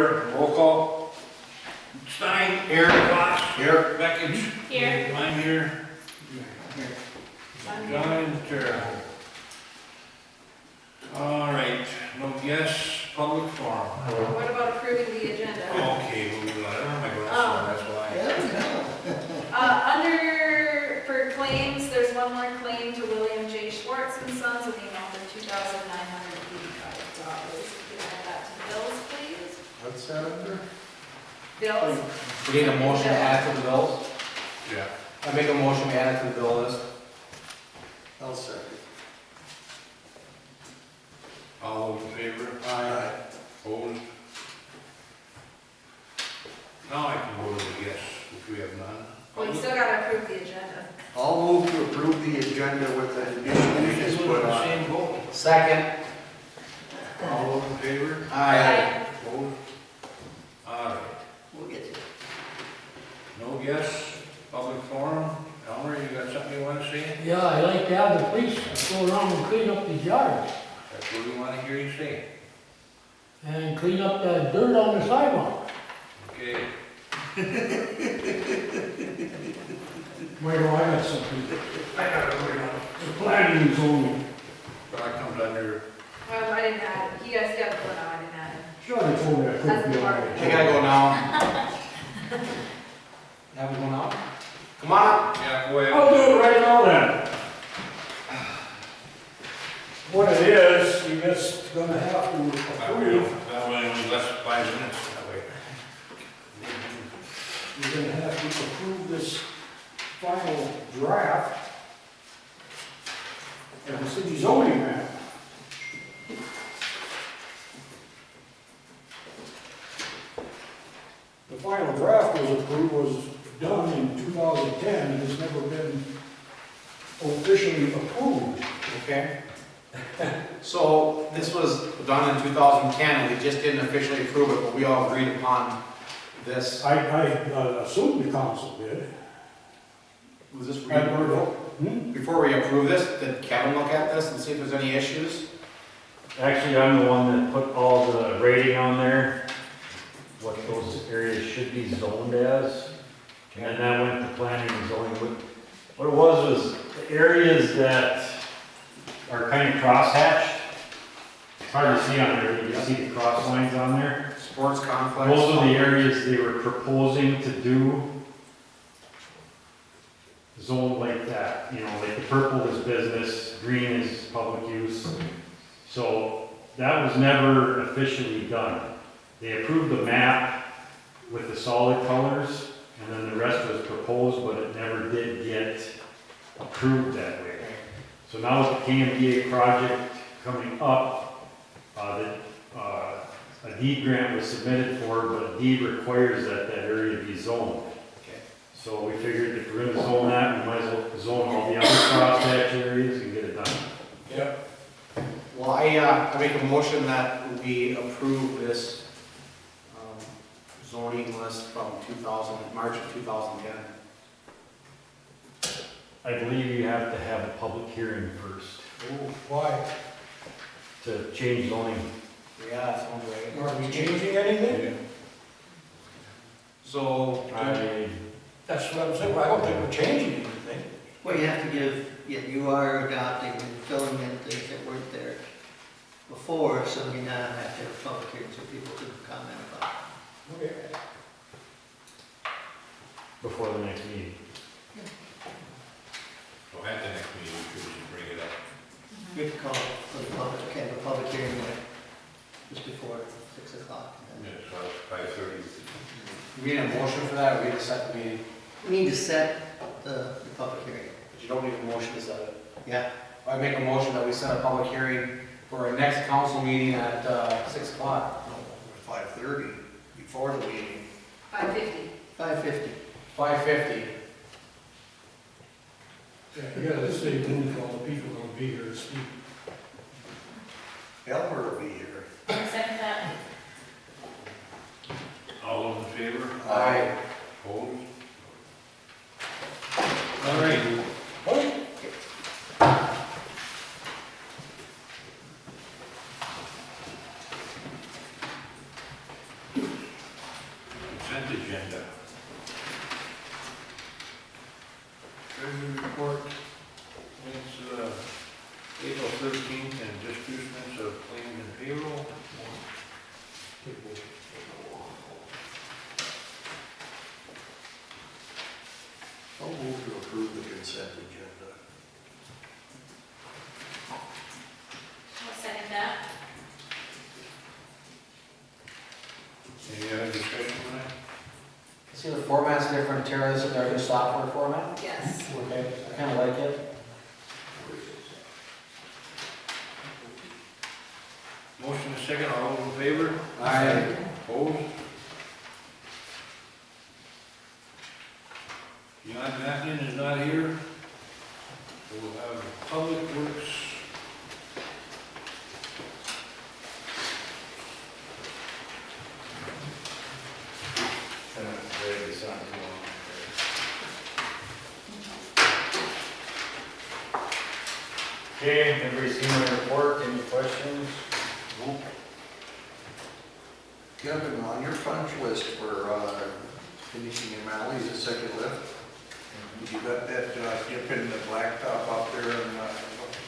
Roll call. Stein. Here. Fox. Here. Beckett. Here. I'm here. John. Terrell. All right. No guests. Public forum. What about approving the agenda? Okay, we'll do that. Oh my gosh, that's why. Under, for claims, there's one more claim to William J. Schwartz and Sons in the amount of $2,985. Can I add that to the bills, please? What's that under? Bills? We need a motion to add to the bills. Yeah. I make a motion to add it to the bill list. I'll second. All those in favor? Aye. Opposed? Now I can go to the guests, which we have none. Well, you still gotta approve the agenda. I'll move to approve the agenda with the addition you just put on. Same vote. Second. All those in favor? Aye. Opposed? All right. We'll get you. No guests, public forum. Elmer, you got something you want to say? Yeah, I like to have the police go around and clean up these yards That's what we want to hear you say. and clean up the dirt on the sidewalk. Okay. Where do I got something? I got it right now. The planning and zoning. That comes under, Well, I didn't add it. You guys got it going on, I didn't add it. Sure, they told me I That's couldn't the be part. on We gotta go now. Have we go now? Come on up. yeah, go ahead. I'll do it right now then. What it is, you just gonna have to approve, That way only less than 5 minutes that way. you're gonna have to approve this final draft of the city zoning map. The final draft was done in 2010, and has never been officially approved. Okay. So this was done in 2010 and we just didn't officially approve it, but we all agreed upon this. I assume the council did. Was this I don't know. before we approve this? Did Kevin look at this and see if there's any issues? Actually, I'm the one that put all the rating on there, what those areas should be zoned as. And then I went to planning and zoning. What it was the areas that are kind of cross-hatched. It's hard to see on there, you can see the cross lines on there. Sports complex? Those are the areas they were proposing to do zoned like that, you know, like the purple is business, green is public use. So that was never officially done. They approved the map with the solid colors, and then the rest was proposed, but it never did get approved that way. So now with the KMDA project coming up, a deed grant was submitted for, but a deed requires that that area be zoned. Okay. So we figured if we're gonna zone that, we might as well zone all the other crosshatch areas and get it done. Yep. Well, I make a motion that we approve this zoning list from March of 2010. I believe you have to have a public hearing first Why? to change zoning. Yeah, that sounds right. Are we changing anything? So, That's what I'm saying, I don't think we're changing anything. Well, you have to give, yeah, you are adopting and filling in things that weren't there before, so you now have to have a public hearing so people can comment about it. Okay. Before the next meeting. So at the next meeting, we should bring it up. We could call it for the public, okay, have a public hearing like just before 6 o'clock. Yeah, so 5:30. we need a motion for that, or we need to set the meeting? We need to set the public hearing. But you don't need a motion to set it. Yeah, I make a motion that we set a public hearing for our next council meeting at 6 o'clock. No, 5:30, before the meeting. 550. 5:50. 5:50. Yeah, you gotta say who's all the people gonna be here to speak. Elmer will be here. Second that. All those in favor? Aye. Opposed? All right. What? consent agenda. Treasury report, minutes, April 13th, and distributions of claims and payroll. I'll move to approve the consent agenda. I'll second that. Any other discussion on that? See, the format's different, Tara, isn't there, a software format? Yes. Okay, I kind of like it. Motion is second, all those in favor? Aye. Opposed? John Mackin is not here. We'll have Public Works. Okay, everybody seen my report, any questions? Kevin, on your punch list for finishing in Mally's, the second lift, you got that dip in the blacktop out there and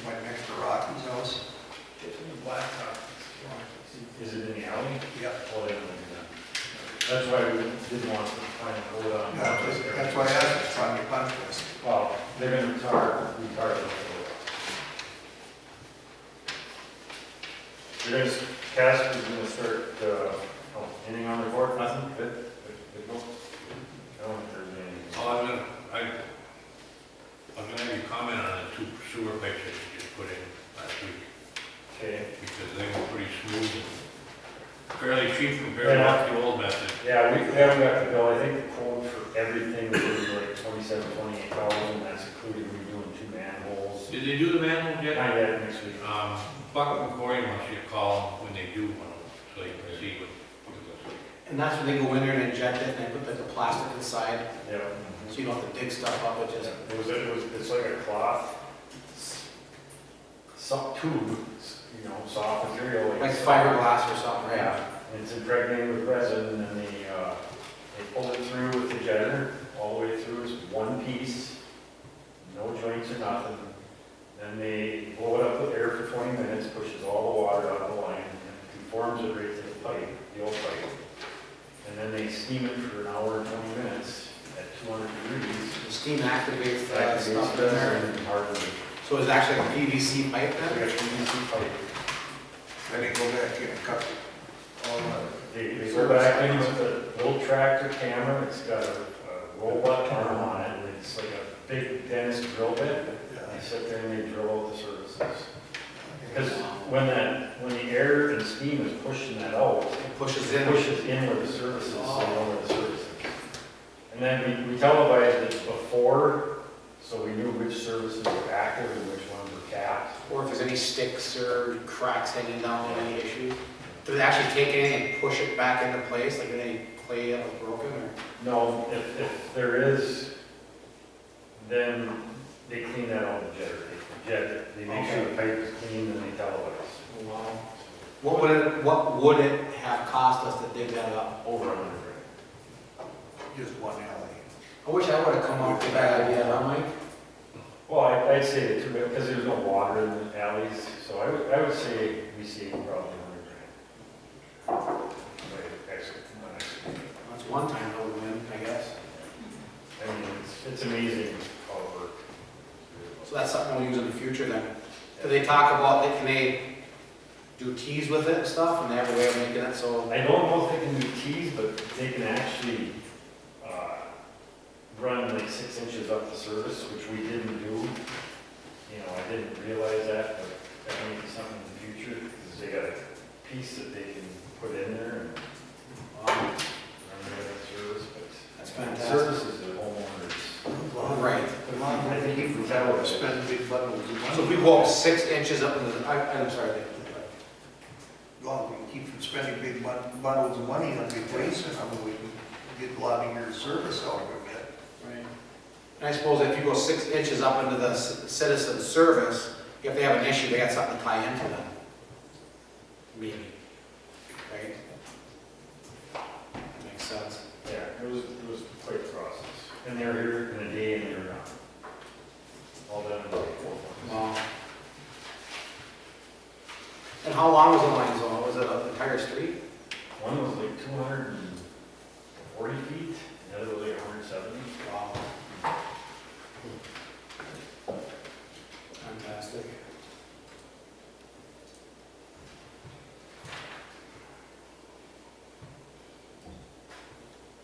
right next to Rocky's house? Is it in the alley? Yeah. Oh, they don't do that. That's why we didn't want to find a code on. That's why I asked, it's on your punch list. Well, they're gonna retard it. You're gonna, Casper's gonna start, anything on the report, nothing, good? Good, go. I don't think there's anything. Oh, I'm gonna have you comment on the 2 sewer pipes that you just put in last week, Okay. because they were pretty smooth and fairly cheap compared to the old method. Yeah, we haven't got the bill, I think the quote for everything was like 28,000, that's including redoing 2 manholes. Did they do the manhole yet? Not yet, next week. Buck and Corey wants you to call them when they do one, so you can see what it looks like. And that's when they go in there and inject it, and they put like the plastic inside, Yeah. so you don't have to dig stuff up, it just, It's like a cloth, some tube, soft material. like fiberglass or something, right? Yeah, and it's impregnated with resin, and then they pull it through with the jetter, all the way through, it's one piece, no joints or nothing. Then they blow it up with air for 20 minutes, pushes all the water out of the line, and conforms it right to the pipe, the old pipe. And then they steam it for an hour and 20 minutes at 200 degrees. The steam activates the Activates stuff it in there. and hardens it. So it's actually like a PVC pipe It's like then? a PVC pipe. Then they go back in and cut all They go back in with a little tractor camera, it's got a robot arm on it, and it's like a big dentist drill bit. They sit there and they drill out the surfaces. Because when the air and steam is pushing that out, It pushes it in. pushes in where the surface is, so you know where the surface is. And then we televised it before, so we knew which surfaces were active and which ones were capped. Or if there's any sticks or cracks hanging down, any issue. Do they actually take anything and push it back into place, like any clay that was broken, or? No, if there is, then they clean that out with jetter. They jet it, they make sure the pipe is clean, and they televise. Wow. What would it have cost us to dig that up? Over 100 grand. just one alley. I wish I would have come up with that idea, huh, Mike? Well, I'd say the 2, because there's no water in the alleys, so I would say we see probably 100 grand. Right, excellent. That's one time no win, I guess. I mean, it's amazing how it works. So that's something we'll use in the future then. Do they talk about, can they do teas with it and stuff, and they have a way of making it so? I don't know if they can do tees, but they can actually run like 6 inches up the surface, which we didn't do. I didn't realize that, but that may be something in the future, because they got a piece that they can put in there and run the surface, but That's the fantastic. services the homeowners. Right. I think you can tell it's Spend big bundles of money. So if we go up 6 inches up into the, I'm sorry. Well, we can keep from spending big bundles of money on replacement, we can get a lot of your service out of it. Right. And I suppose if you go 6 inches up into the citizen service, if they have an issue, they got something to tie into them. Maybe. Right? Makes sense. Yeah, and they were here in a day and they were gone. All done in a day. Wow. And how long was the line zone? Was it an entire street? One was like 240 feet, the other was like 170. Wow. Fantastic.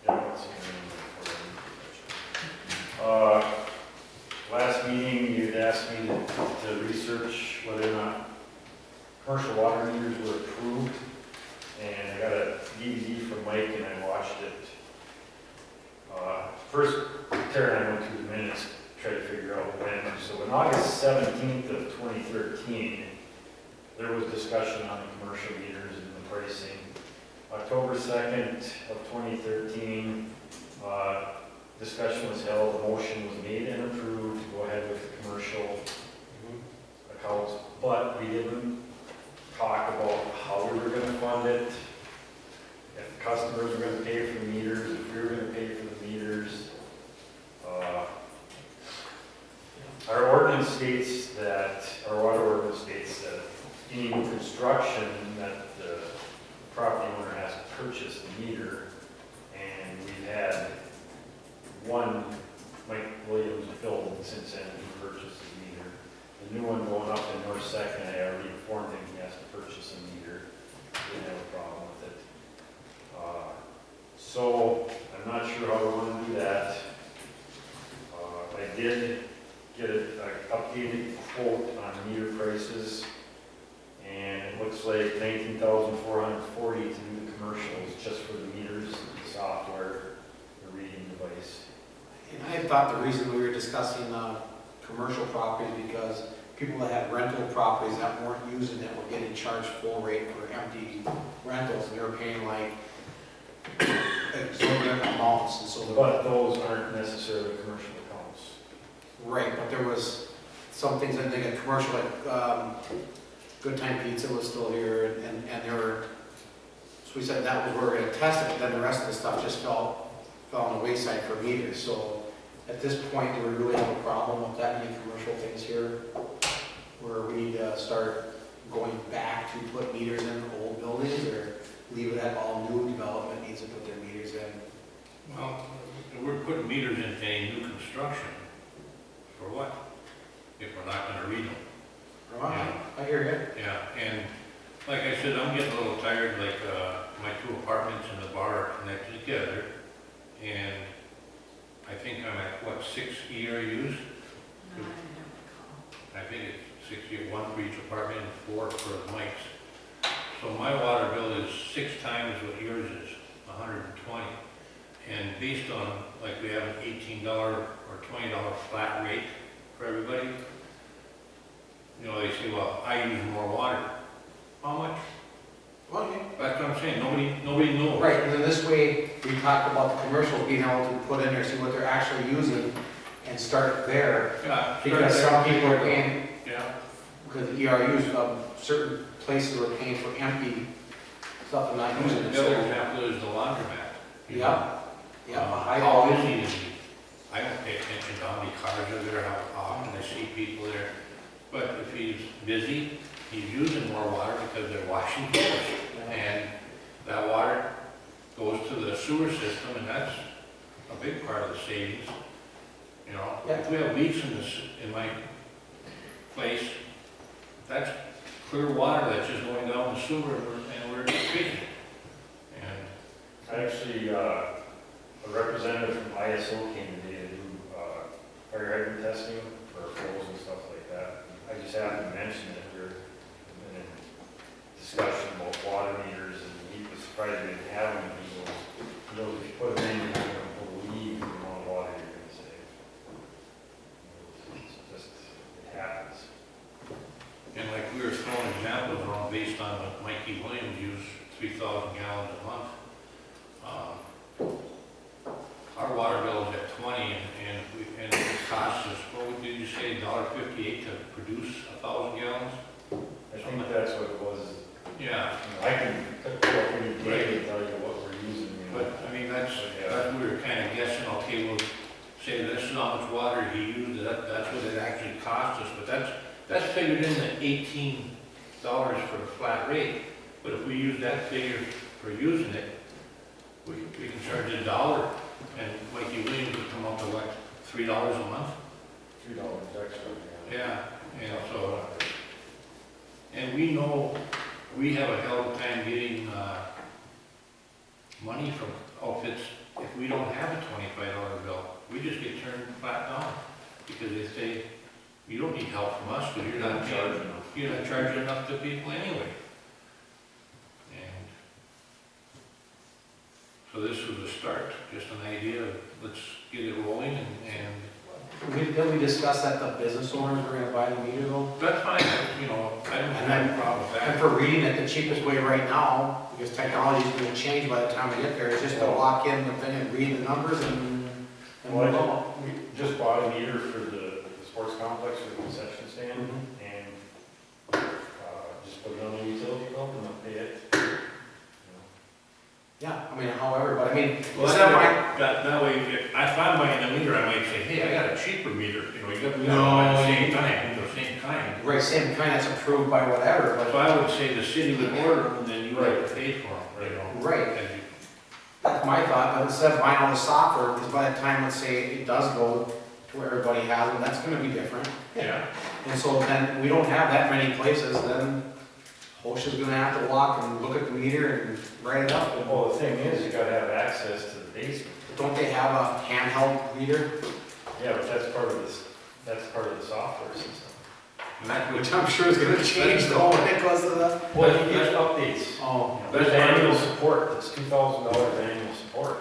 Yeah, let's see. Last meeting, you'd asked me to research whether or not commercial water meters were approved. And I got a DVD from Mike and I watched it. First, Tara and I went through the minutes, to try to figure out when. So on August 17th of 2013, there was discussion on the commercial meters and the pricing. October 2nd of 2013, discussion was held, a motion was made and approved to go ahead with the commercial accounts, but we didn't talk about how we were gonna fund it, if the customers were gonna pay for the meters, if we were gonna pay for the meters. Our ordinance states that, our water ordinance states that any new construction that the property owner has to purchase the meter, and we've had one, Mike Williams built since then, he purchased the meter. The new one going up in North Second, I already informed him he has to purchase a meter. Didn't have a problem with it. So I'm not sure how we want to do that. I did get an updated quote on meter prices, and it looks like $19,440 to do the commercials just for the meters, the software, the reading device. And I thought the reason we were discussing commercial properties because people that had rental properties that weren't using it were getting charged full rate for empty rentals, and they were paying like exorbitant amounts, and so. But those aren't necessarily commercial accounts. Right, but there was some things, I think, a commercial, like Good Time Pizza was still here, and there were, so we said that was where we were gonna test it, but then the rest of the stuff just fell on the wayside for meters. So at this point, do we really have a problem with that many commercial things here? Where we need to start going back to put meters in old buildings, or leave it at all new development needs to put their meters in? Well, we're putting meters into any new construction. For what? If we're not gonna read them. Right, I hear you. Yeah, and like I said, I'm getting a little tired, like, my two apartments and the bar are connected together. And I think I'm at, what, 6 ERUs? No, I I think it's 6 one for each apartment and 4 for the mics. So my water bill is 6 times what yours is, 120. And based on, like, we have an $18 or $20 flat rate for everybody, you know, they say, well, I use more water. How much? Well, yeah. That's what I'm saying, nobody knows. Right, and then this way, we talk about the commercials being able to put in there, see what they're actually using, and start there. Yeah. Because some people are paying, Yeah. because the ERUs, certain places are paying for empty stuff and not using it. The other So, example is the laundromat. you know. yeah, yeah, high How volume. busy is he? I don't pay attention to how many cars are there, how often I see people there. But if he's busy, he's using more water because they're washing clothes. And that water goes to the sewer system, and that's a big part of the savings. You know, if we have leaks in my place, that's clear water that's just going down the sewer, and we're treating it. And Actually, a representative from ISO came today to do fire hydrant testing for flows and stuff like that. I just happened to mention that we're in a discussion about water meters, and he was surprised we didn't have any. He goes, you know, if you put them in, you're going to believe the amount of water you're going to save. It's just, it happens. And like we were throwing examples around based on what Mikey Williams used, 3,000 gallons a month. Our water bill is at 20, and it costs us, what did you say, $1.58 to produce 1,000 gallons? I think that's what it was. Yeah, I can go up any day and tell you what we're using. but I mean, that's we were kind of guessing, okay, well, say this is how much water he used, that's what it actually cost us, but that's figured in the $18 for the flat rate. But if we use that figure for using it, we can charge $1, and Mikey Williams would come up to what, $3 a month? $3 extra. Yeah, so, and we know, we have a hell of a time getting, money from outfits if we don't have a $25 bill. We just get turned flat down, because they say, you don't need help from us, because you're not charging enough to people anyway. And so this was a start, just an idea, of let's get it rolling, and Didn't we discuss that the business owners were gonna buy the meter though? that's fine, I don't have a problem with And that. for reading it, the cheapest way right now, because technology's gonna change by the time we get there, is just to lock in the thing and read the numbers and Well, move on. we just bought a meter for the sports complex or the concession stand, Mhm. and, just put it on the utility bill and they'll pay it. You know. Yeah, I mean, however, but I mean, Well, is that my, that way, if I'm buying a meter, I might say, hey, I got a cheaper meter, you got to No, buy the same time, same time. right, same kind that's approved by whatever, So but, I would say the city would order them, and then you have to pay for them, right, As you- that's my thought, but instead of buying all the software, because by the time, let's say, it does go to where everybody has them, that's gonna be different. Yeah. And so then, we don't have that many places, then Hosha's gonna have to walk and look at the meter and write it up. Well, the thing is, you gotta have access to the basement. Don't they have a handheld meter? Yeah, but that's part of this, that's part of the software system. And that would, Which I'm sure is gonna change though when it goes to the. Well, you get updates. Oh. There's annual support, it's $2,000 annual support.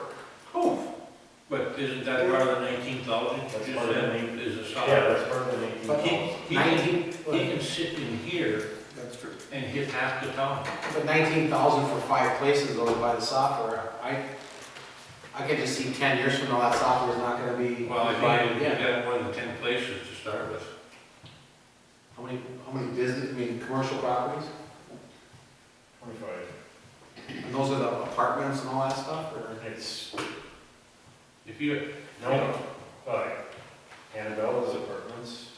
but isn't that part of the 19,000? That's Just part of the that 19,000. is a Yeah, software. that's part of the But 18,000. He 19, can sit in here That's true. and hit half the town. but 19,000 for 5 places though by the software. I could just see 10 years from now that software is not gonna be. Well, I provided think you again. got more than 10 places to start with. How many business, I mean, commercial properties? 25. And those are the apartments and all that stuff, or? It's, If you, no, Annabella's apartments,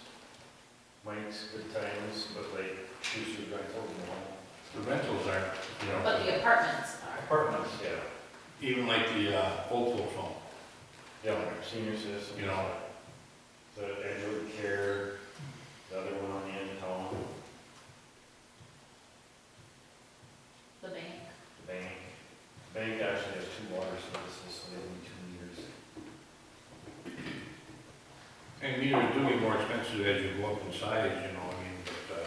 Mike's Good Times, but like Schuster's Rental, the rentals are, you know. But the apartments are. Apartments, yeah. even like the old folks home, Yeah, senior citizens. you know, The Edgewood Care, the other one on the end of town, The bank. the bank. The bank actually has 2 water services, so they need 2 meters. and meters do get more expensive as you go up in size, you know, I mean, but,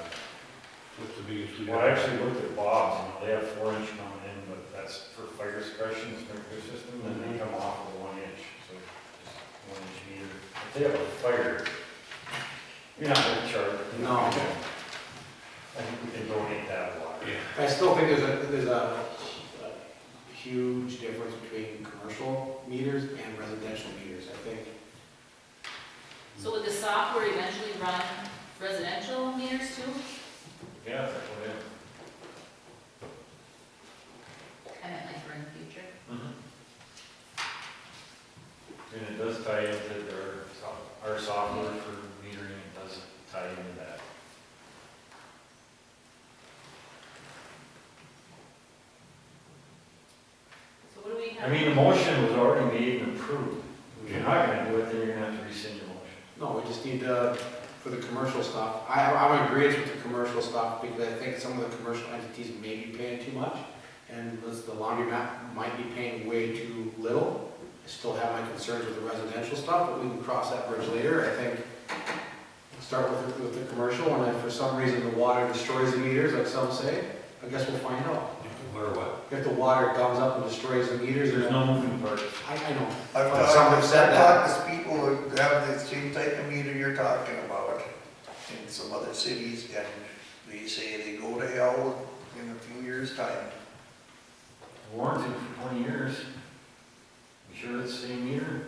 what's the biggest we Well, got? I actually looked at Bob's, you know, they have 4-inch coming in, but that's for fire suppression, sprinkler system, and they come off with a 1-inch, so just 1-inch meter. If they have a fire, you're not gonna charge. No. I think we can donate that water. Yeah, I still think there's a huge difference between commercial meters and residential meters, I think. So would the software eventually run residential meters too? Yeah, that's what it is. I meant like for in the future. And it does tie into our software for metering, it does tie into that. So what do we have? I mean, the motion was already made and approved. If you're not gonna do it, then you're gonna have to rescind your motion. No, we just need to, for the commercial stuff, I'm in agreement with the commercial stuff, because I think some of the commercial entities may be paying too much, and the laundromat might be paying way too little. I still have my concerns with the residential stuff, but we can cross that bridge later, I think. Start with the commercial, and if for some reason the water destroys the meters, like some say, I guess we'll find out. or what? If the water comes up and destroys the meters, There's then, no moving parts. I know. I've But some have said talked to people who have the same type of meter you're talking about in some other cities, and they say they go to hell in a few years' time. Warranty for 20 years. You sure it's the same meter?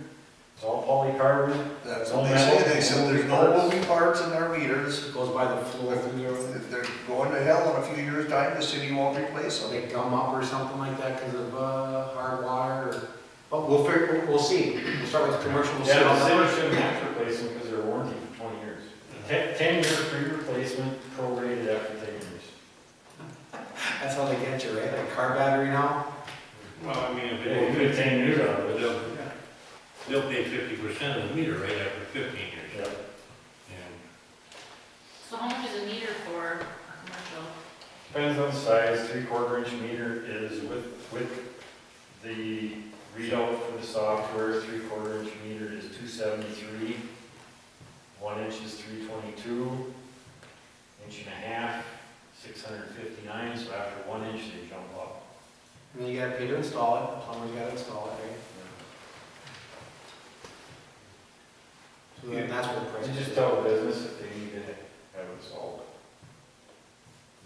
It's all polycarbonate. That's No what they metal, say, they said no there's no parts. moving parts in their meters. It goes by the flow through there. If they're going to hell in a few years' time, the city won't replace So them. they gum up or something like that because of hard water, or, but we'll figure, we'll see. We'll start with the commercial, we'll see. Yeah, how the that- city shouldn't have to replace them because they're warranty for 20 years. 10-year free replacement, prorated after 10 years. That's how they get you, right? Like a car battery now? Well, I mean, if Yeah, you they get 10 years out of it. they'll pay 50% of the meter rate after 15 years. Yep. And So how much is a meter for a commercial? Depends on size, 3/4 inch meter is with the readout for the software, 3/4 inch meter is 273. 1 inch is 322, 1.5 inches, 659, so after 1 inch they jump up. And then you gotta pay to install it, plumber's gotta install it, right? So then that's where the price You is. just tell the business if they need to have it installed.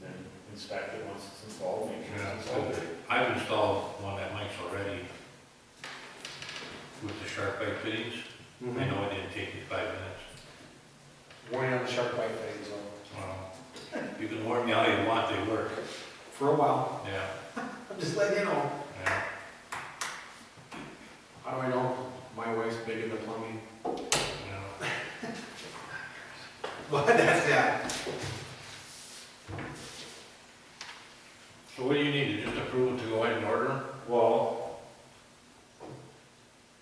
Then inspect it once it's installed, make sure it's installed. I've installed one at Mike's already with the sharp pipe fittings. I Mhm. know it didn't take me 5 minutes. Warning on the shark bite thing, so, You can warn me all you want, they work. for a while, Yeah, I'm just letting you know. yeah. How do I know? My wife's big into plumbing. Yeah. But that's, yeah. So what do you need, to just approve it to go ahead and order them? Well,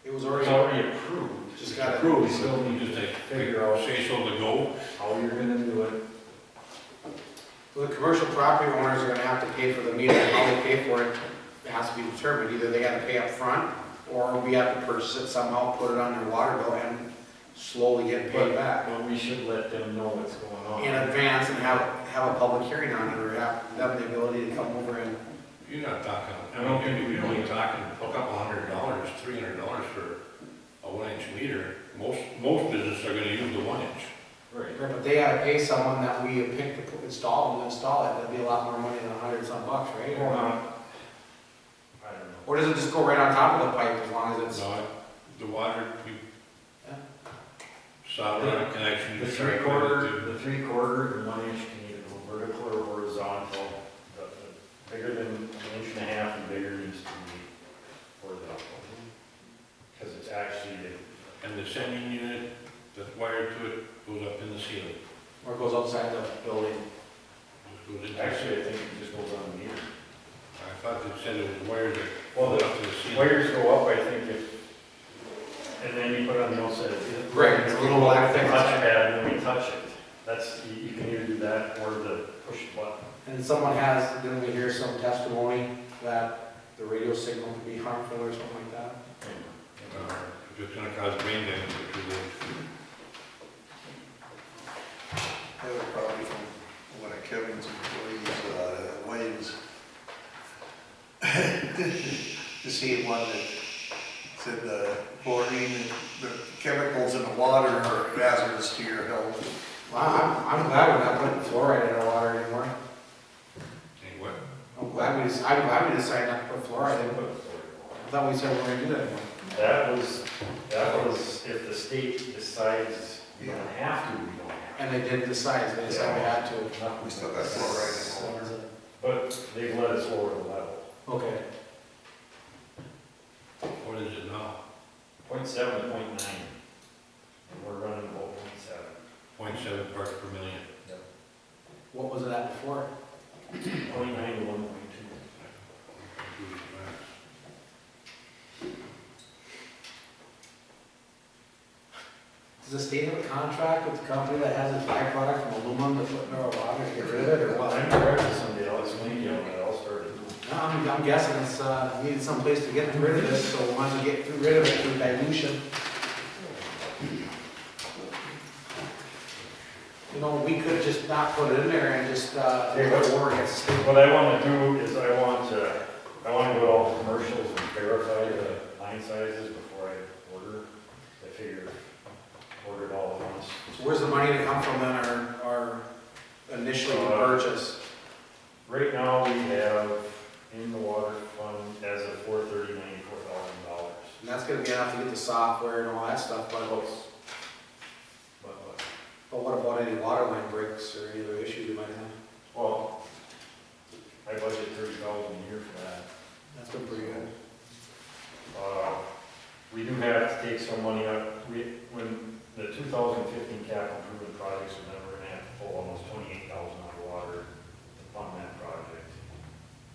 It was it's already, already approved. Just got it. approved, you still need Just to like, figure out say so to go? how you're gonna do it. well, the commercial property owners are gonna have to pay for the meter, and how they pay for it, it has to be determined. Either they gotta pay up front, or we have to purchase it somehow, put it on their water bill, and slowly get paid back But we should let them know what's going on. in advance and have a public hearing on it, or have them the ability to come over and, You're not talking, I don't think you're only talking a couple $100, $300 for a 1-inch meter. Most businesses are gonna use the 1-inch. Right. but they gotta pay someone that we have picked to install it, that'd be a lot more money than $100-some bucks, right? Well, I don't know. Or does it just go right on top of the pipe as long as it's? No, the water, you Yeah. solder on a connection. The you start with it to- 3/4 and 1 inch can either go vertical or horizontal. The bigger than 1.5 inches and bigger needs to be horizontal. Because it's actually, And the sending unit that's wired to it goes up in the ceiling. Or it goes outside the building? Just goes into the actually, I ceiling. think it just goes on the meter. I thought it said it was wired that Well, goes the up to the ceiling. wires go up, I think, and then you put it on the outside. Right, it's a little black thing. Touch pad, and then we touch it. That's, you can either do that or the push button. And someone has, didn't we hear some testimony that the radio signal could be harmful or something like that? If it's gonna cause brain damage, it could go. That was probably from one of Kevin's employees, Wayne's. To see one that said the chlorine, the chemicals in the water are hazardous to your health. Well, I'm glad we're not putting fluoride in our water anymore. Anyway, I'm glad we decided not to put fluoride in. I thought we said we were gonna do that anymore. That was if the state decides you don't have to, we don't have And they did decide, they decided we had to. to. We still got fluoride in the water. But they've let us lower the level. Okay. what is it now? 0.7 to 0.9. And we're running about 0.7. 0.7 parts per million. What was it at before? 0.9 to 1.2. Does the state have a contract with the company that has a byproduct from aluminum to put in our water to get rid of it, or what? I'm correct with somebody else, maybe when it all started. No, I'm guessing it's, needed someplace to get rid of this, so we might as well get rid of it through dilution. You know, we could just not put it in there and just, Hey, go to war against the state. What I want to do is I want to go to all the commercials and verify the line sizes before I order. I figure order it all at once. So where's the money to come from then, or initially to purchase? Right now, we have in the water fund as of $494,000. And that's gonna be enough to get the software and all that stuff, but what about any water line breaks or any other issues you might have? Well, I budget $30,000 a year for that. That's been pretty good. we do have to take some money out. When the 2015 capital improvement projects were done, we're gonna have to pull almost 28,000 out of water to fund that project.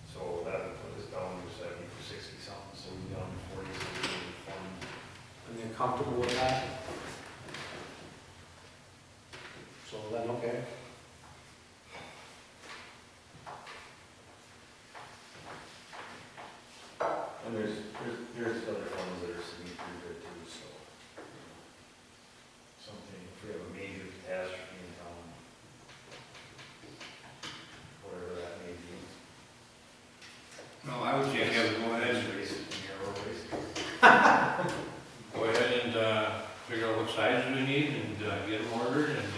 So that would put us down to 70 for 60 something, so we're down to 40, so we need to fund. And you're comfortable with that? So then, okay. And there's other funds that are significant there too, so. Something, if we have a major catastrophe in town, whatever that may be. No, I would say have to go ahead and go ahead and figure out what sizes we need and get them ordered and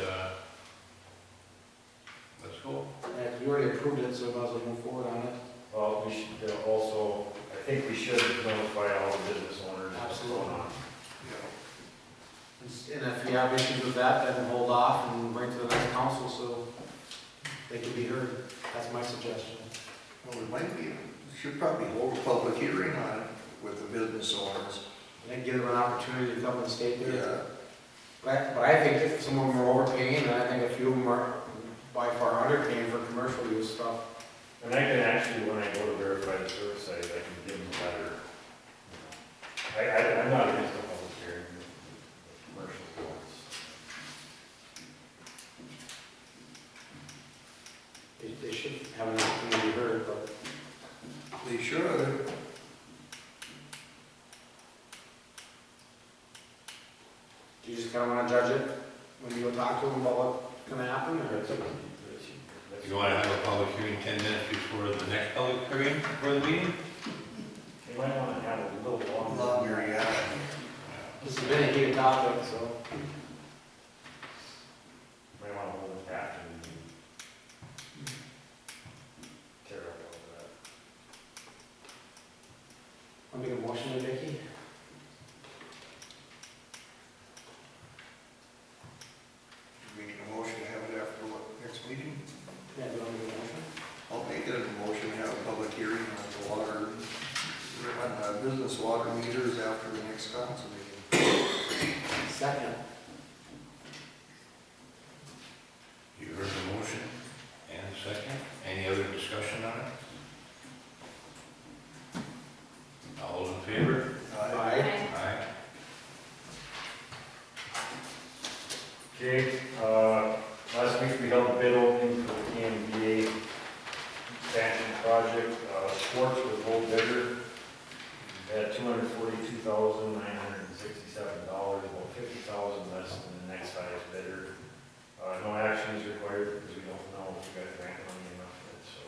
let's go. Yeah, you already approved it, so we might as well move forward on it. Well, we should also, I think we should notify all the business owners what's going on. And if you have issues with that, then hold off and bring it to the next council so they can be heard. That's my suggestion. Well, we should probably hold a public hearing on it with the business owners. And then give them an opportunity to come and state their. Yeah. But I think if some of them are overpaying, and I think a few of them are by far underpaying for commercial use stuff. And I can actually, when I go to verify the service site, I can give them a letter. I'm not against the public hearing, the commercial ones. They should have an opportunity to be heard, but They should. do you just kind of want to judge it when you go talk to them about what's going to happen, or? You want to have a public hearing 10 minutes before the next public hearing for the meeting? They might want to have a little longer. Longer, yeah. This has been a heated topic, so. Might want to hold it after the meeting. Terrible over that. I'll make a motion, Vicki. Making a motion to have it after what, next meeting? Yeah, do you want to make a motion? I'll make it a motion to have a public hearing on the water, on business water meters after the next council meeting. Second. You heard the motion and the second. Any other discussion on it? All those in favor? Aye. Aye. Okay, last week we held a bid opening for the KMBA expansion project. Sports was low bidder. We had $242,967, about $50,000 less than the next highest bidder. No action is required because we don't know if we got grant money enough for it, so.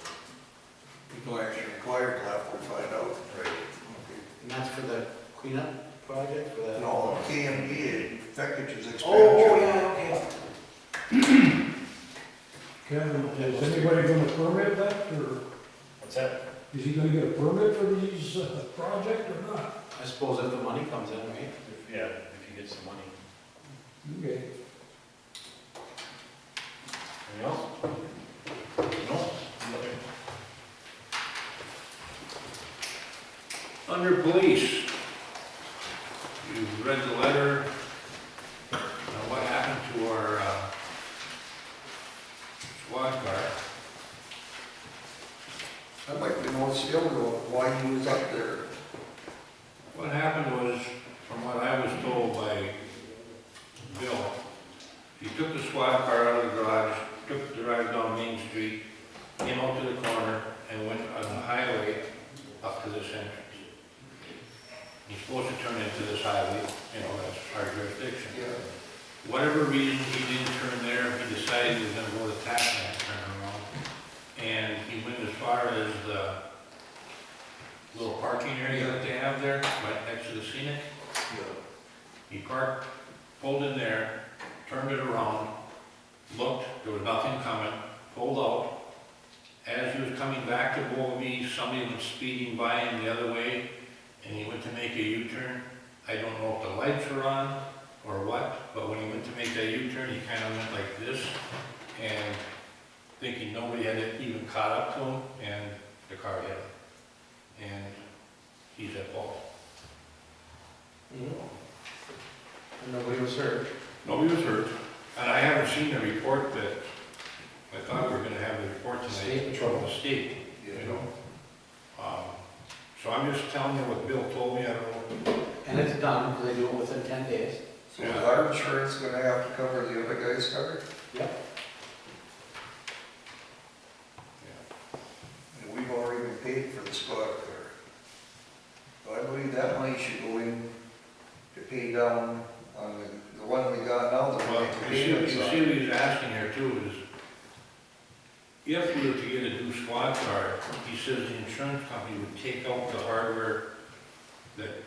People actually required till after we find out. Right. And that's for the cleanup project, for the? No, KMBA, Feckich's expansion. Oh, yeah, okay. Kevin, is anybody gonna permit that, or What's that? is he gonna get a permit for these, project or not? I suppose if the money comes in, right? Yeah, if you get some money. Okay. Anything else? No? Under police, you've read the letter on what happened to our squad car. I'd like to know still why he was up there. What happened was, from what I was told by Bill, he took the squad car out of the garage, took the drive down Main Street, came out to the corner, and went on the highway up to this entrance. He's supposed to turn into this highway, you know, that's our jurisdiction. Yeah. Whatever reason he didn't turn there, he decided he was gonna go to Tapman and turn around. And he went as far as the little parking area that they have there, right next to the scenic. He parked, pulled in there, turned it around, looked, there was nothing coming, pulled out. As he was coming back to Bovey, somebody was speeding by him the other way, and he went to make a U-turn. I don't know if the lights were on or what, but when he went to make that U-turn, he kind of went like this, and thinking nobody had even caught up to him, and the car hit him. And he's at fault. Mm-hmm. hurt. Nobody was hurt, and I haven't seen the report that, I thought we were gonna have the report tonight. State patrol. From the state, you know? So I'm just telling you what Bill told me, I don't know. And it's done, because they do it within 10 days. So is our insurance gonna have to cover the other guy's car? Yep. And we've already been paid for the squad car. So I believe that money should go in to pay down on the one we got now, the Well, one you we see, paid you us see on. what he's asking here too is, if we were to get a new squad car, he says the insurance company would take out the hardware,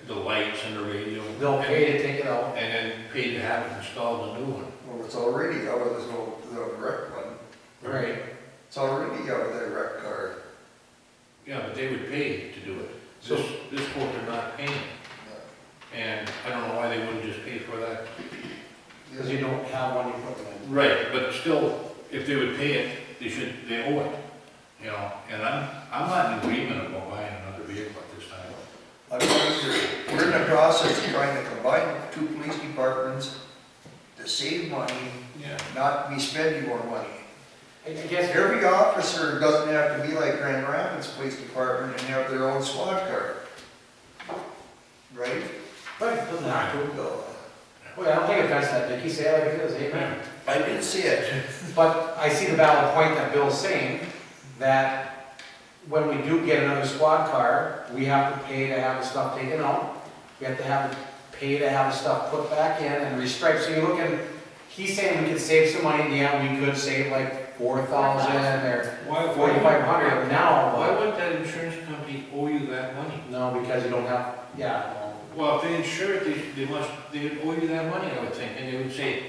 the lights and the radio. They'll pay to take it out. And then pay to have it installed, a new one. Well, it's already out of the wreck one. Right. It's already out of that wreck car. Yeah, but they would pay to do it. So- This quote they're not paying. And I don't know why they wouldn't just pay for that. Because you don't have one you put them in. Right, but still, if they would pay it, they owe it, you know, and I'm not in agreement about buying another vehicle at this time. We're in the process of trying to combine two police departments to save money, Yeah. not be spending more money. I guess Every officer doesn't have to be like Grand Rapids Police Department and have their own squad car. Right? Right, it doesn't have to. So, Well, I don't take offense to that, Vicky, say it like it is, amen. I didn't see it. But I see the valid point that Bill's saying, that when we do get another squad car, we have to pay to have the stuff taken out. We have to pay to have the stuff put back in and restriped. So you're looking, he's saying we could save some money, yeah, we could save like 4,000 or Why, 4,500 now, why but would that insurance company owe you that money? no, because you don't have, yeah. Well, if they insure it, they would owe you that money, I would think, and they would say,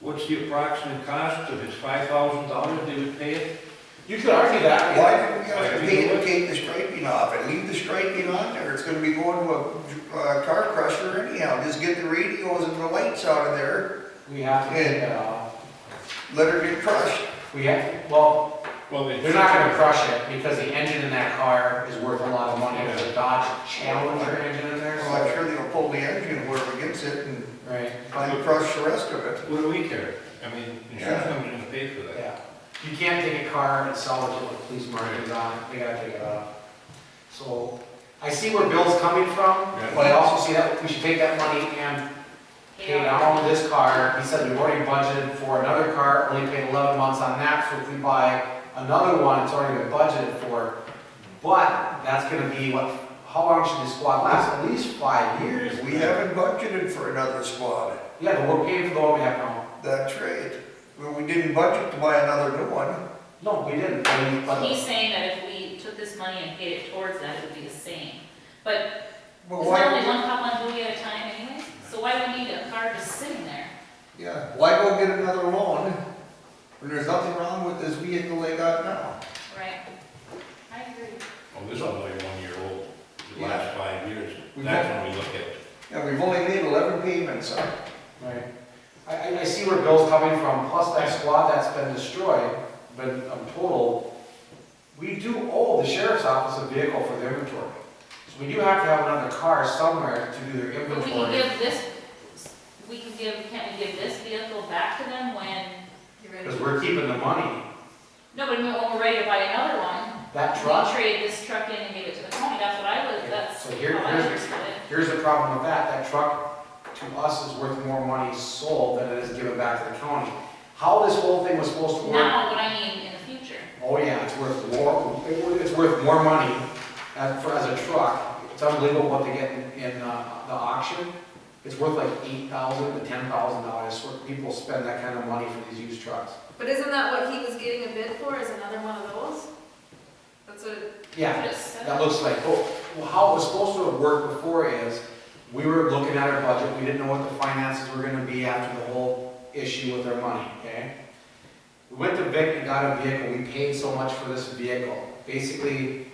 what's the approximate cost? If it's $5,000, they would pay it? You could argue that. Why do we have to pay to take the striping off and leave the striping on there? It's gonna be going to a car crusher anyhow. Just get the radios and the lights out of there, We have to take that off. let her get crushed. We have, well, Well, they're not gonna crush it because the engine in that car is worth a lot of money. There's a Dodge Challenger engine in there, Well, I'm so. sure they'll pull the engine wherever gets it and Right, crush the rest of it. What do we care? I mean, insurance Yeah. company's gonna pay for that. yeah. You can't take a car and salvage it with police markings on it. They gotta take it off. So, I see where Bill's coming from, Yeah. but I also see that we should take that money and pay down this car. He said we've already budgeted for another car, only paid 11 months on that, so if we buy another one, it's already been budgeted for. But that's gonna be what, how long should this squad last? At least 5 years. We haven't budgeted for another squad. Yeah, but we're paying for the one we have now. That's right. Well, we didn't budget to buy another new one. No, we didn't. I mean, but He's saying that if we took this money and paid it towards that, it would be the same. But Well, isn't there only why? one cop on duty at a time anyways? So why would we need a car just sitting there? Yeah, why go get another loan when there's nothing wrong with this vehicle they got now? Right. I agree. Oh, this is only 1 year old, the Yeah. last 5 years. We've That's got- when we look at, Yeah, we've only made 11 payments on it. Right. I see where Bill's coming from, plus that squad that's been destroyed, but total, we do owe the sheriff's office a vehicle for their inventory. So we do have to have another car somewhere to do their But we can inventory. give this, can't we give this vehicle back to them when, You ready? Because we're keeping the money. no, but when we're ready to buy another one, That we truck, trade this truck in and give it to the county, that's what I was, that's So how here- I here's- understood it. here's the problem with that, that truck to us is worth more money sold than it is given back to the county. How this whole thing was supposed to work. Now, what I mean in the future. Oh yeah, it's worth more money as a truck. It's unbelievable what they get in the auction. It's worth like $8,000 to $10,000. So people spend that kind of money for these used trucks. But isn't that what he was getting a bid for, is another one of those? That's what, Yeah, What it said. that looks like, oh, well, how it was supposed to have worked before is, we were looking at our budget, we didn't know what the finances were gonna be after the whole issue with our money, okay? We went to Vic and got a vehicle, we paid so much for this vehicle. Basically,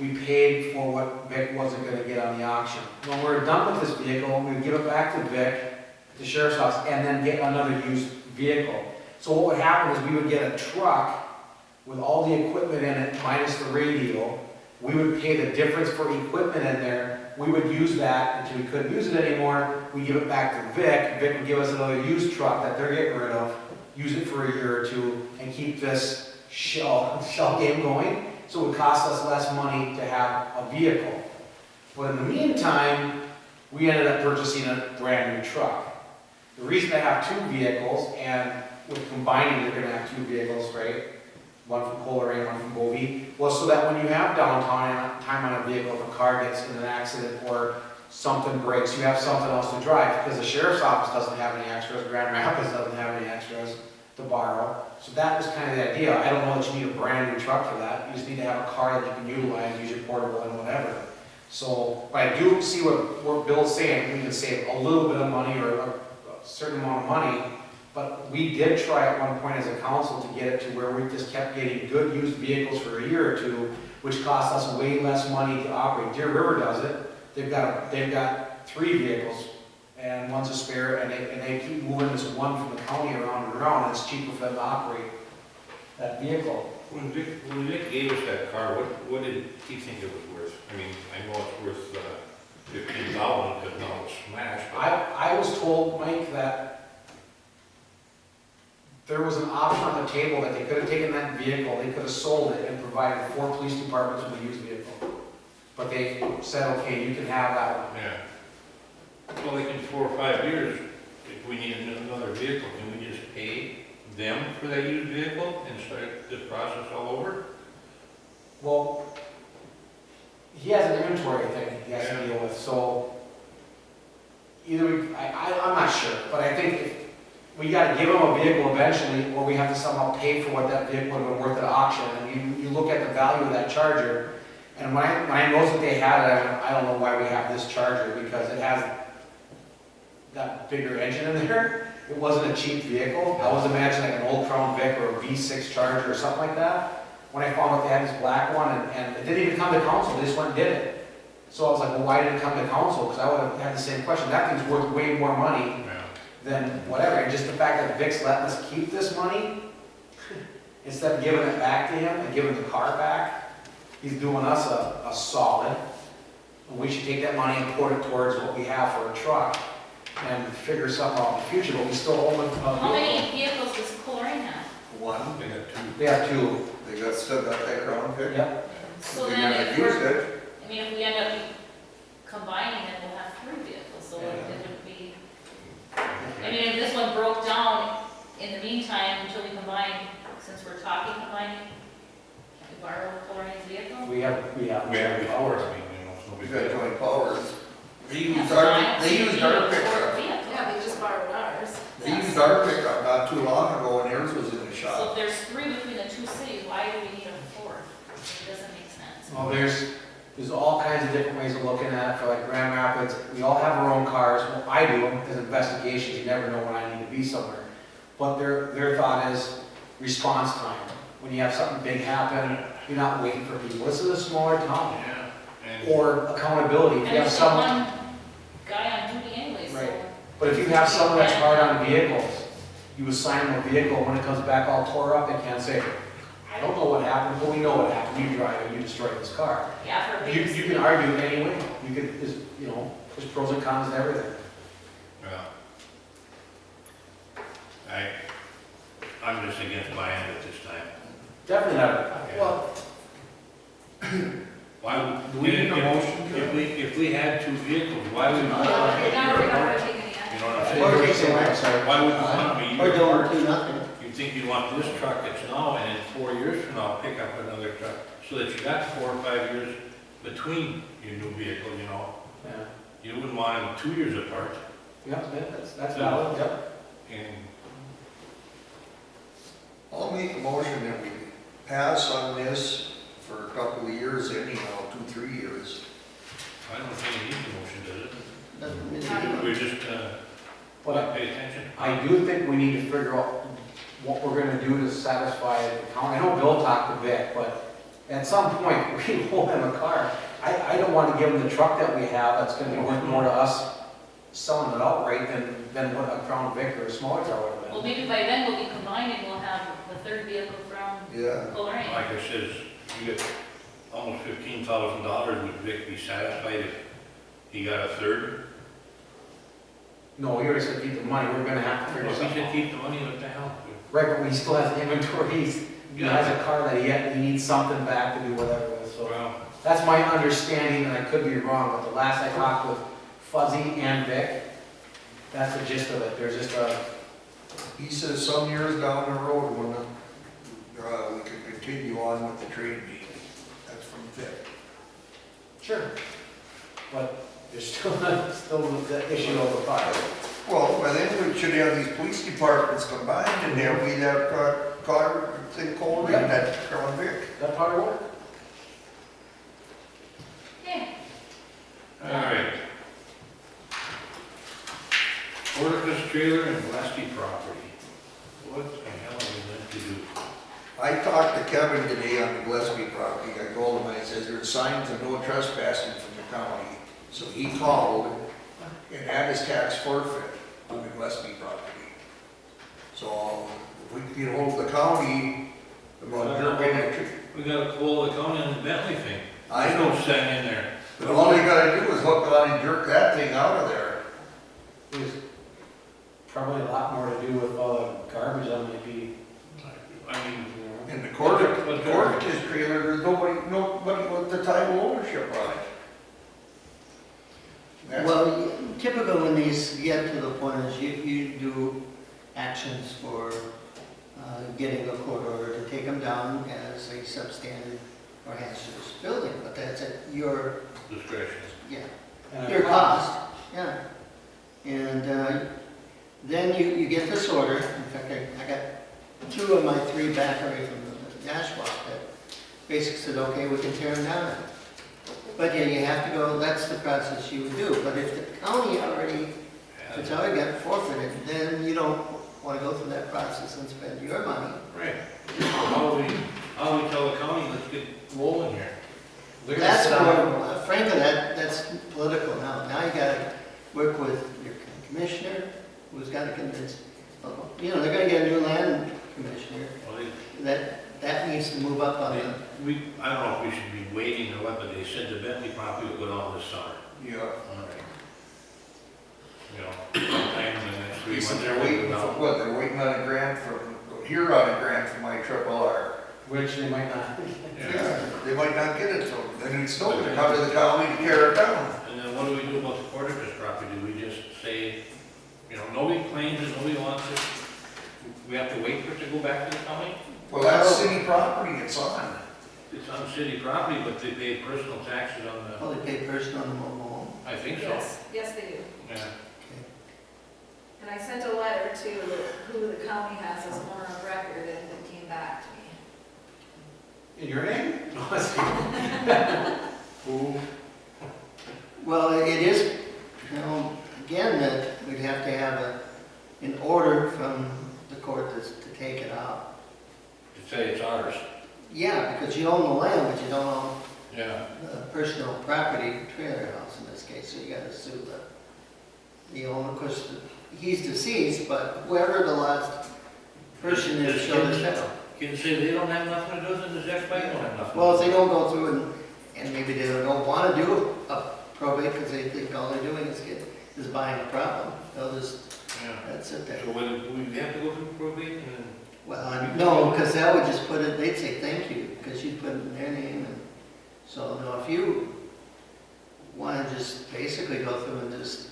we paid for what Vic wasn't gonna get on the auction. When we're done with this vehicle, we give it back to Vic, the sheriff's office, and then get another used vehicle. So what would happen is we would get a truck with all the equipment in it minus the radio. We would pay the difference for equipment in there we would use that until we couldn't use it anymore. We give it back to Vic. Vic would give us another used truck that they're getting rid of, use it for a year or two, and keep this shell game going. So it would cost us less money to have a vehicle. But in the meantime, we ended up purchasing a brand new truck. The reason to have two vehicles, and with combining, you're gonna have two vehicles, right? One from Coleraine, one from Bovey, was so that when you have downtime time on a vehicle, if a car gets in an accident or something breaks, you have something else to drive, because the sheriff's office doesn't have any extras, Grand Rapids doesn't have any extras to borrow. So that was kind of the idea. I don't know that you need a brand new truck for that. You just need to have a car that you can utilize, use your portable and whatever. So, but I do see what Bill's saying. We can save a little bit of money or a certain amount of money, but we did try at one point as a council to get it to where we just kept getting good used vehicles for a year or two, which cost us way less money to operate. Deer River does it. They've got 3 vehicles and one's a spare, and they keep moving this one from the county around and around, and it's cheaper for them to operate that vehicle. When Vic gave us that car, what did he think it was worth? I mean, I know it's worth $15 because now it's smashed. but- I was told, Mike, that there was an option on the table that they could have taken that vehicle, they could have sold it and provided 4 police departments with a used vehicle. But they said, okay, you can have that one. Yeah. Well, like in 4 or 5 years, if we need another vehicle, can we just pay them for that used vehicle and start this process all over? Well, he has an inventory thing he has to deal with, so either I'm not sure, but I think if we gotta give him a vehicle eventually, or we have to somehow pay for what that vehicle would have been worth at auction, and you look at the value of that Charger, and when I noticed that they had it, I don't know why we have this Charger, because it has that bigger engine in there. It wasn't a cheap vehicle. I was imagining like an old Crown Vic or a V6 Charger or something like that. When I found out they had this black one, and it didn't even come to council, they just went and did it. So I was like, well, why didn't it come to council? Because I would have had the same question. That thing's worth way more money Yeah. than whatever. And just the fact that Vic's letting us keep this money, instead of giving it back to him and giving the car back, he's doing us a solid. And we should take that money and put it towards what we have for a truck and figure something out in the future, but we still own a vehicle. How many vehicles does Coleraine have? One, They got 2. They have 2. they still got that Crown Vic. Yep. So They're then gonna if use we're, it. I mean, if we end up combining it, we'll have 3 vehicles, so it would be, I mean, if this one broke down in the meantime until we combine, since we're talking combining, can we borrow Coleraine's vehicle? We have. We have before, I mean, it's no We big got deal. joint powers. They Yeah, used so I our, don't they see used the our need for a pickup. vehicle. Yeah, they just borrowed ours. They used our pickup not too long ago, and theirs was in the So shop. if there's 3 between the 2 cities, why do we need a 4th? It doesn't make sense. Well, there's all kinds of different ways of looking at it. For like Grand Rapids, we all have our own cars. Well, I do, as investigations, you never know when I need to be somewhere. But their thought is response time. When you have something big happen, you're not waiting for people. This is a smaller town. Yeah. And Or accountability. If And you have there's still someone, one guy on duty anyway, so. Right. but if you have someone that's hard on vehicles, you assign them a vehicle, when it comes back all tore up, they can't say, I don't know what happened, but we know what happened. You drive it, you destroyed this car. Yeah, for a You big can argue it any way. You could, there's pros and cons to everything. Yeah. I'm just against buying it this time. Definitely not. Well, Why would? Do we need a motion? If we had 2 vehicles, why would? No, we're not taking any You action. know what I'm Or saying? just say, I'm sorry. Why would you want me? Or don't do nothing. You think you want this truck that's now, and in 4 years from now, pick up another truck, so that you got 4 or 5 years between your new vehicle, you know? Yeah, You wouldn't want them 2 years apart, yeah, that's valid, yep. and I'll make a motion that we pass on this for a couple of years anyhow, 2, 3 years. I don't think it needs a motion, does it? Doesn't really- We're just, But pay attention. I do think we need to figure out what we're gonna do to satisfy the county. I know Bill talked to Vic, but at some point, we owe him a car. I don't wanna give him the truck that we have, that's gonna be worth more to us selling it outright than what a Crown Vic or a smaller car would have Well, been. maybe by then we'll be combining, we'll have the 3rd vehicle from Yeah. Coleraine. Like I says, you get almost $15,000, would Vic be satisfied if He got a third? No, he already said keep the money, we're gonna have to Well, figure if he something should out. keep the money, what the hell? Right, but he still has inventory, he has a car that he needs something back to do whatever with, so. Well, That's my understanding, and I could be wrong, but the last I talked with Fuzzy and Vic, that's the gist of it, there's just a, He says some years down the road when we could continue on with the trade meeting. That's from Vic. sure. But there's still the issue of the fire. Well, by then we should have these police departments combined and then we'd have Carter, St. Cole, and that Crown Vic. That probably work? Yeah. all right. Porter's trailer and Gillespie property. What the hell are we meant to do? I talked to Kevin today on the Gillespie property. I called him and I said, there's signs of no trespassing from the county. So he called and had his tax forfeit on the Gillespie property. So if we can get hold of the county about dirt in tree. We got a call the county on the Bentley thing. I There's know, no saying in there. but all you gotta do is hook on and jerk that thing out of there. There's probably a lot more to do with all the garbage that might be, I mean, In the court, his trailer, there's nobody with the title ownership on it. That's- Well, typical when these get to the point is you do actions for getting a court order to take them down as a substandard or hazardous building, but that's at your, discretion. yeah, and your cost, yeah. And then you get this order, in fact, I got 2 of my 3 back already from the Nashwauk that basically said, okay, we can tear them down. But yeah, you have to go, that's the process you would do, but if the county already, if it's already got forfeited, then you don't want to go through that process and spend your money. Right. How do we tell the county, let's get rolling here? they're gonna That's sit on- more, frankly, that's political now. Now you gotta work with your commissioner, who's gotta convince, they're gonna get a new land commissioner, Well, that needs to move up on the, I don't know if we should be waiting or what, but they said the Bentley property would go down this summer. Yeah. All right. You know, sometime in the next 3 He months. said they're they're waiting going for, down. what, they're waiting on a grant from, here on a grant from my RRR. which they might not. Yeah. They might not get it, so then it's still gonna come to the county to tear it down. And then what do we do about the Porter's property? Do we just say, nobody claims it, nobody wants it? We have to wait for it to go back to the county? Well, that's city property it's on. It's on city property, but they pay personal taxes on the, well, they pay person on the mobile home. I think so. Yes, they do. Yeah. And I sent a letter to who the county has as owner of record, and it came back to me. In your name? Who? Well, it is, again, that we'd have to have an order from the court to take it out. To say it's ours. Yeah, because you own the land, but you don't own Yeah. the personal property, trailer house in this case, so you gotta sue the owner. Of course, he's deceased, but whoever the last person is, show the title. Kids say they don't have nothing to do with it, the ex-wife don't have nothing. Well, if they don't go through and maybe they don't want to do a probate because they think all they're doing is buying a problem, they'll just, Yeah. that's it there. So whether we have to go through probate and Well, no, because that would just put it, they'd say thank you, because you'd put it in their name, and so, no, if you want to just basically go through and just,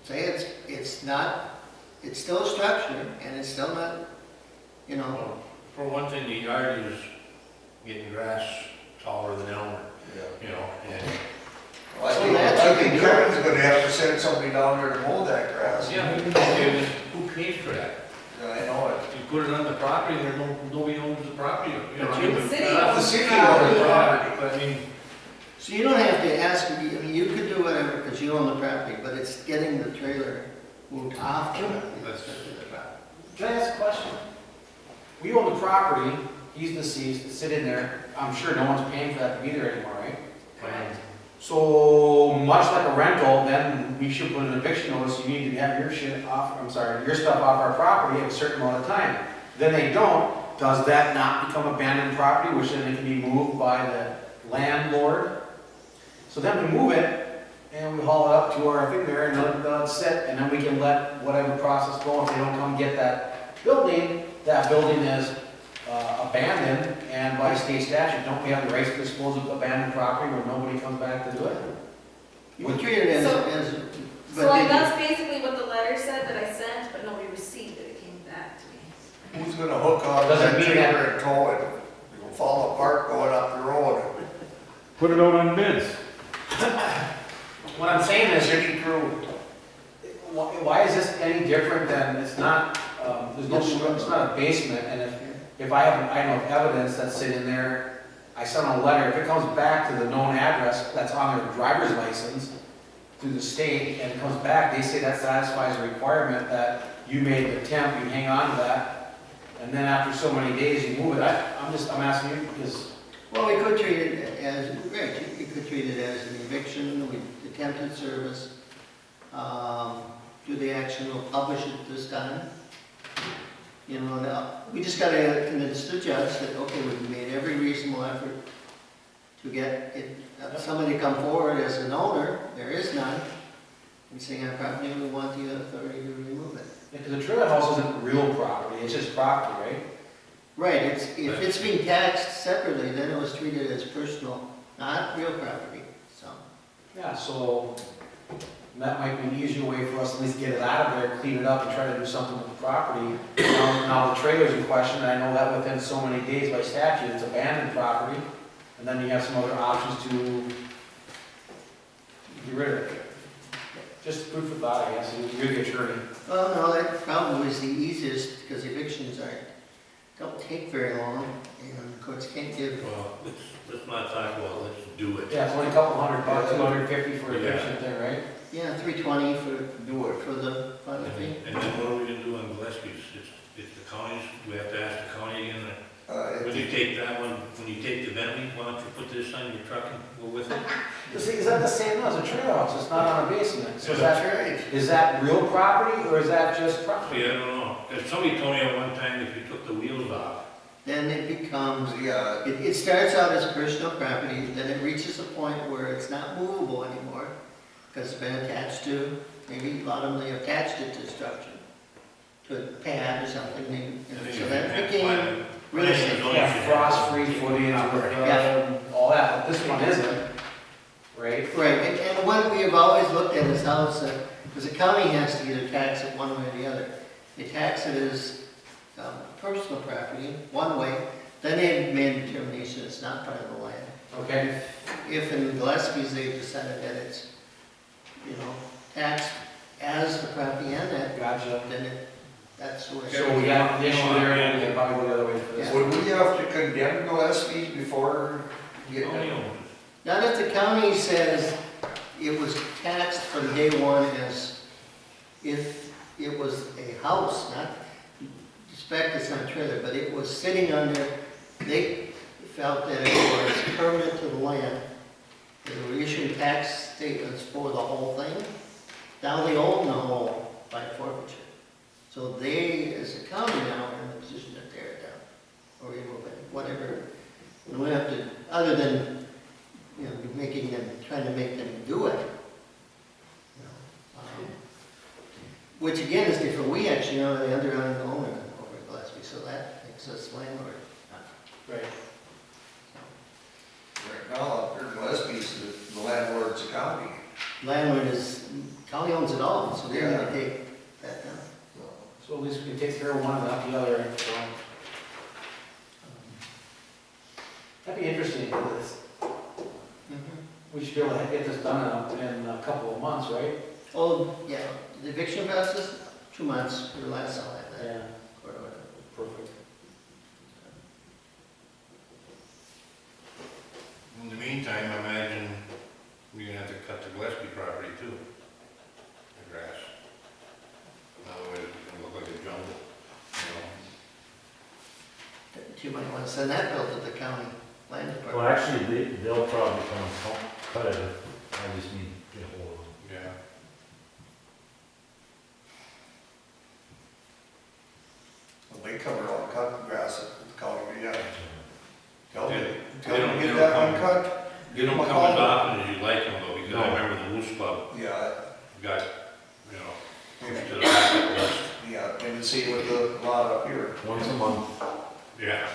say it's not, it's still a structure, and it's still not, well, for one thing, the yard is getting grass taller than Elmer, and. Well, I So think, that's I what think they do. Kevin's gonna have to send somebody down there to mow that grass. Yeah, okay, who pays for that? I know it. You put it on the property, there's nobody owns the property, The city not owns the city property. owns the property, but I mean, So you don't have to ask, you could do whatever, because you own the property, but it's getting the trailer moved off the property. That's- the property. Can I ask a question? We own the property, he's deceased, it's sitting there, I'm sure no one's paying for that to be there anymore, right? Correct. So, much like a rental, then we should put an eviction notice, you need to have your shit off, your stuff off our property at a certain amount of time. Then they don't, does that not become abandoned property, which then it can be moved by the landlord? So then we move it, and we haul it up to our thing there, and let it sit, and then we can let whatever process go. If they don't come get that building is abandoned, and by state statute, don't we have the right to dispose of abandoned property when nobody comes back to do it? You would treat it as, So- as, So like, but that's basically what the letter said that I sent, but nobody received it, it came back to me. Who's gonna hook on Doesn't that mean trailer and tow it? It'll fall apart going up the road. Put it out on bids. What I'm saying is, City crew. why is this any different than, it's not, there's no, it's not a basement, and if I have, I know of evidence that's sitting there, I sent a letter, if it comes back to the known address that's on their driver's license through the state, and it comes back, they say that satisfies the requirement that you made the attempt, you hang on to that, and then after so many days you move it, I'm asking you because, well, we could treat it as, right, you could treat it as an eviction, we attempted service. Do the action, we'll publish it this time. You know, now, we just gotta convince the judge that, okay, we've made every reasonable effort to get it, somebody to come forward as an owner, there is none. And saying our property, we want the authority to remove it. because the trailer house isn't real property, it's just property, right? Right, if it's being taxed separately, then it was treated as personal, not real property, so. Yeah, so that might be an easier way for us to at least get it out of there, clean it up, and try to do something with the property. Now the trailer's in question, and I know that within so many days by statute, it's abandoned property, and then you have some other options to get rid of it. Just food for thought, I guess, you're the attorney. Well, no, that probably is the easiest, because evictions don't take very long, and courts can't give. Well, let's not talk about, let's do it. Yeah, it's only a couple $100, $250 for eviction thing, right? Yeah, $320 for, Do it. for the final fee. And then what are we gonna do on Gillespie's? It's the counties, we have to ask the county again. When you take that one, when you take the Bentley, why don't you put this on your truck and go with it? See, is that the same as a trailer house? It's not on a basement. So Yeah, is that real property or is that just property? See, I don't know. 'Cause somebody told me at one time if you took the wheels off, Then it becomes, Yeah, it starts out as personal property, then it reaches a point where it's not movable anymore, because it's been attached to, maybe a lot of them, they attached it to structure, to a pad or something, so that became real estate. Yeah, frost-free footage, Yeah. all that, but this one isn't, right? Right, and what we have always looked at is how it's, because the county has to either tax it one way or the other. They tax it as personal property, one way, then they've made a determination it's not part of the land. Okay, If in Gillespie's they've decided that it's, taxed as the property and that, gotcha. then that's the way. So we got an issue there, and we probably go the other way for this. would we have to condemn Gillespie before getting county it? owns Not if the county says it was taxed from day one as if it was a house, not, respect it's not a trailer, but it was sitting under, they felt that it was permanent to the land. They were issuing tax statements for the whole thing. Now they own the whole by forfeiture. So they, as a county now, are in the position to tear it down or remove it, whatever. And we have to, other than, making them, trying to make them do it. Which again is different. We actually are the underlying owner over at Gillespie, so that makes us landlord. Right. Right now, up there in Gillespie's, the landlord's the county. Landlord is, county owns it all, so they're Yeah. gonna take that down. So at least we can take care of one and not the other, so. That'd be interesting, because we should be able to get this done in a couple of months, right? Oh, yeah, the eviction process, 2 months, or less, I'll have that. Yeah, Court order. perfect. In the meantime, I imagine you're gonna have to cut the Gillespie property too, the grass. Otherwise, it's gonna look like a jungle, You might want to send that bill to the county land department. Well, actually, they'll probably come and cut it. I just need to get hold of them. Yeah. Well, they cover all the cut grass at the county, yeah. Tell Yeah. them, They don't get that one cut. Get them Come come as on. often as you like got, you know, pushed to the back of the list. Yeah, and the same with the lot up here. Once a month. Yeah.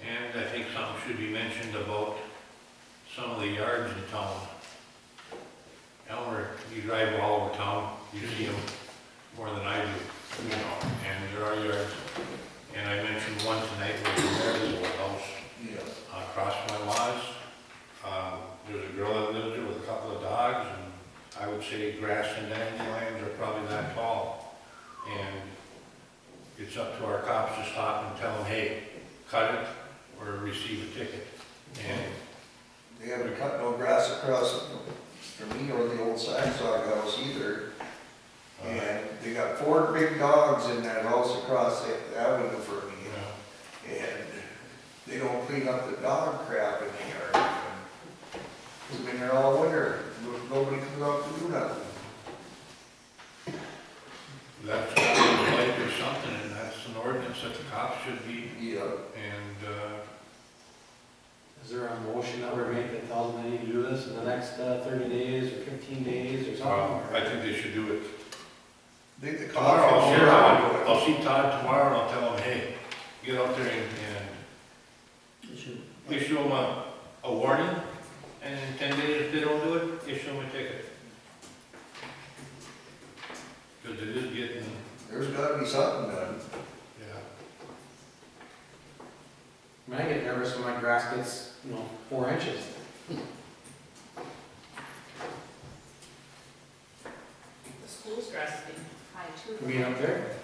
And I think something should be mentioned about some of the yards in town. Elmer, you drive all over town, you see them more than I do, you know, and there are yards. And I mentioned one tonight with the mayor's old house Yeah. across my laws. There's a girl that lives there with a couple of dogs, and I would say grass and dandelions are probably that tall. And it's up to our cops to stop and tell them, hey, cut it or receive a ticket. And They haven't cut no grass across for me or the old Saxog house either. And they got 4 big dogs in that house across the avenue for me. you know, And they don't clean up the dog crap in the yard. It's been there all winter. Nobody comes out to do nothing. that's got to be like or something, and that's an ordinance that the cops should be, Yeah. and, Is there a motion that we're making that tells them they need to do this in the next 30 days or 15 days or something? I think they should do it. The Tomorrow, cops I'll see all Todd, do it. I'll see Todd tomorrow, and I'll tell him, hey, get out there and issue them a warning, and in 10 days, if they don't do it, issue them a ticket. Because it is getting, There's gotta be something done. yeah. I mean, I get nervous when my grass gets, 4 inches. The school's grass is being high too. I mean, up there.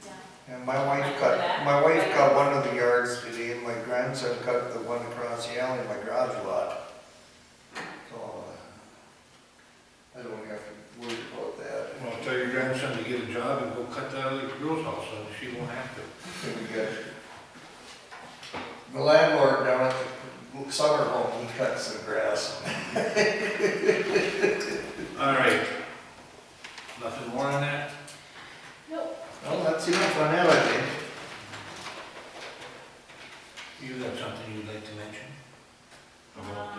Yeah. And my wife cut one of the yards today, and my grandson cut the one across the alley in my garage lot. So, I don't have to worry about that. Well, tell your grandson to get a job and go cut that other girl's house, so she won't have to. And we get the landlord down at the summer home, he cuts the grass. All right. Nothing more on that? Nope. Well, that's enough on that, I think. You got something you'd like to mention? About,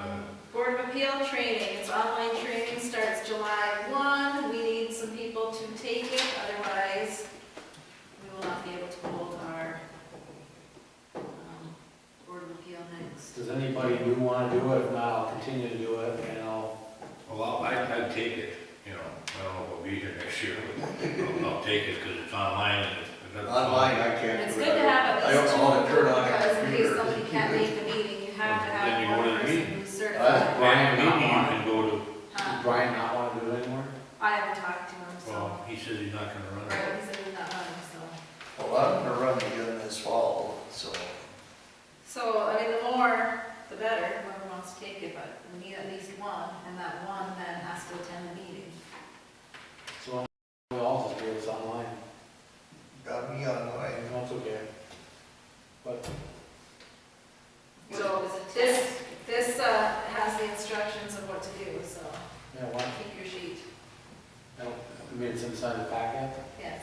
Board of Appeal training, it's online training, starts July 1. We need some people to take it, otherwise we will not be able to hold our Board of Appeal next. Does anybody new want to do it? If not, I'll continue to do it, and well, I'd take it, you know, I don't know if I'll be here next year, but I'll take it because it's online and it doesn't. Online, I can't And it's do it. good to have I at don't least know how to turn on a because in case computer. somebody can't make the meeting, you have to Then you have go to one the person meeting. who's certified. Brian, And maybe you can go to, Huh? Brian not want to do it anymore? I haven't talked to him, so, well, he says he's not gonna run it. right, he said he's not running, so. Well, I'm gonna run again this fall, so. So, I mean, the more, the better, whoever wants to take it, but we need at least one, and that one then has to attend the meeting. So we'll all just do this online. Got me online. That's okay. But So, this has the instructions of what to do, so yeah, why? keep your sheet. I mean, it's inside the packet, Yes.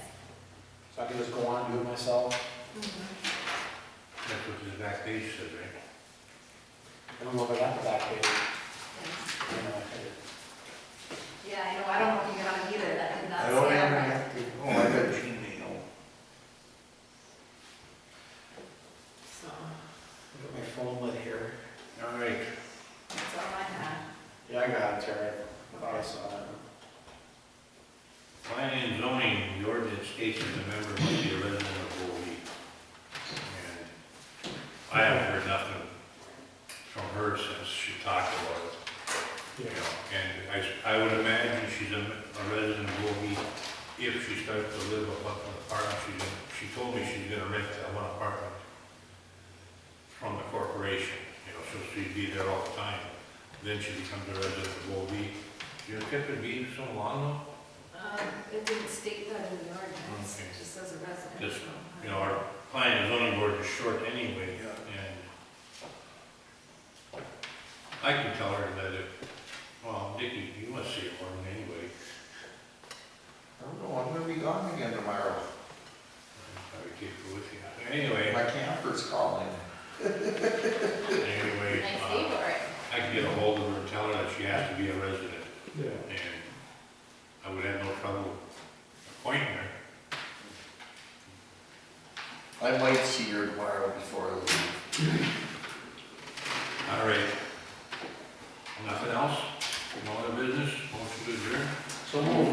so I can just go on and do it myself. That's what this back page says, right? I don't know if I got the back page. Yes. I know I could. Yeah, I know, I don't know if you got it either, that did not I don't say have right. any, oh, I got Gmail. So, Look at my phone lid here. All right, that's all I had. Yeah, I got it, Terry. I thought I saw it. planning and zoning, the ordinance states that the member must be a resident of Bovey. And I haven't heard nothing from her since she talked about it. You know, and I would imagine she's a resident of Bovey if she starts to live up on the farm. She told me she's gonna rent that one apartment from the corporation, you know, so she'd be there all the time. Then she becomes a resident of Bovey. You know, kept it being so long It didn't state that in the ordinance, Okay. it just says a resident. Just, so, though, you know, our planning and zoning board is short anyway, and I can tell her that if, well, Dickie, you must see it more than anybody. I don't know, I'm gonna be gone again tomorrow. Probably keep it with you. Anyway, My camper's calling. anyway, Nice day for it. I can get a hold of her and tell her that she has to be a resident, Yeah. and I would have no trouble appointing her. I might see her tomorrow before I leave. All right. Nothing else? No other business? Motion to adjourn? So moved.